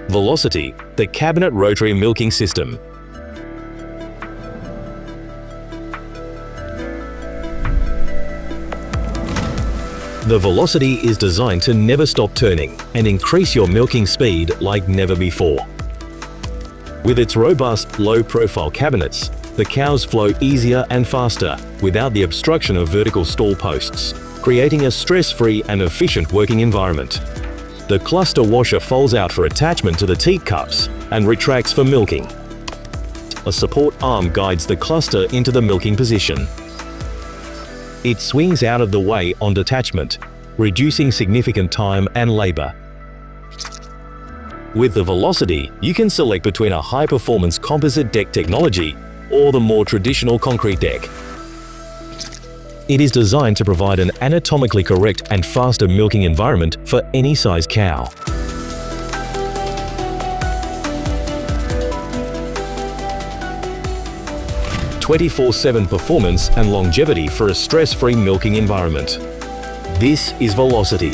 Velocity, the cabinet rotary milking system. The Velocity is designed to never stop turning and increase your milking speed like never before. With its robust, low-profile cabinets, the cows flow easier and faster without the obstruction of vertical stall posts, creating a stress-free and efficient working environment. The cluster washer folds out for attachment to the teat cups and retracts for milking. A support arm guides the cluster into the milking position. It swings out of the way on detachment, reducing significant time and labor. With the Velocity, you can select between a high-performance composite deck technology or the more traditional concrete deck. It is designed to provide an anatomically correct and faster milking environment for any size cow. "24/7 performance and longevity for a stress-free milking environment. This is Velocity.